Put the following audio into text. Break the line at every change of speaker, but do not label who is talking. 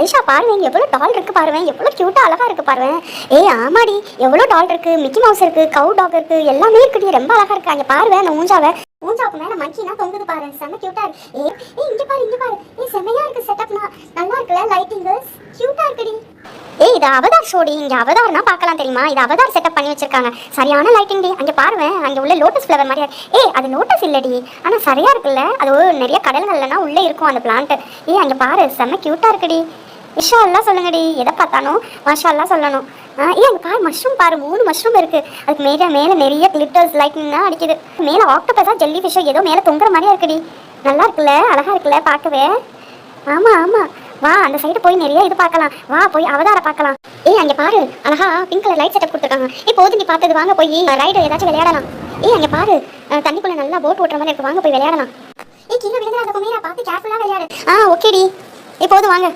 ஐஷா பாருங்க எவ்வளோ டால் இருக்கு பாருங்க, எவ்வளோ க்யூட்டாக அழகா இருக்கு பாருங்க. ஆமாடி எவ்வளோ டால் இருக்கு, மிக்கி மவுஸ் இருக்கு, கவு டாக் இருக்கு, எல்லாமே இருக்குடி. ரொம்ப அழகா இருக்கு. அங்கே பாருங்க அந்த மூஞ்சாவுக்கு மேலே மங்கினா தொங்குது பாரு, செம்ம க்யூட்டாக இருக்கு. இங்கே பாரு இங்கே பாரு, செம்மையா இருக்கு செட்டப்னா, நல்லா இருக்குல்ல, லைட்டிங்கு க்யூட்டாக இருக்குடி. இது அவதார் ஷோடி. இங்கே அவதார்னா பார்க்கலாம் தெரியுமா, இது அவதார் செட்டப் பண்ணி வச்சிருக்காங்க. சரியான லைட்டிங் டி. அங்கே பாருவேன், அங்கே உள்ள லோட்டஸ் ஃப்ளவர் மாதிரியா. அது லோட்டஸ் இல்லடி, ஆனால் சரியா இருக்குல்ல. அது நிறைய கடல்கள்லனா உள்ளே இருக்கும் அந்த பிளான்ட். அங்கே பாரு செம்ம க்யூட்டாக இருக்குடி. இஷா எல்லாம் சொல்லுங்கடி, எதை பார்த்தாலும் மாஷா எல்லாம் சொல்லணும். அங்கே பாரு மஷ்ரூம் பாரு, 3 மஷ்ரூம் இருக்கு. அதுக்கு மேலே நிறைய கிளிட்டர்ஸ் லைட்டிங் தான் அடிக்குது. மேலே ஆக்டோபஸா ஜெல்லி ஃபிஷ்ஷோ ஏதோ மேலே தொங்குற மாதிரியா இருக்குடி. நல்லா இருக்குல்ல, அழகா இருக்குல்ல பார்க்கவே. ஆமாம் வா, அந்த சைடு போய் நிறைய இது பார்க்கலாம். வா போய் அவதார பார்க்கலாம். அங்கே பாரு அழகா பிங்க் கலர் லைட் செட்டப் கொடுத்துருக்காங்க. போது நீ பார்த்தது, வாங்க போய் ரைடு ஏதாச்சும் விளையாடலாம். அங்கே பாரு தண்ணிக்குள்ள நல்லா போட் ஓட்டுற மாதிரி இருக்கு, வாங்க போய் விளையாடலாம். கீழே விழுந்துடாத குமேரா, பார்த்து கேர்ஃபுல்லாக விளையாடு. ஓகேடி. போதும் வாங்க.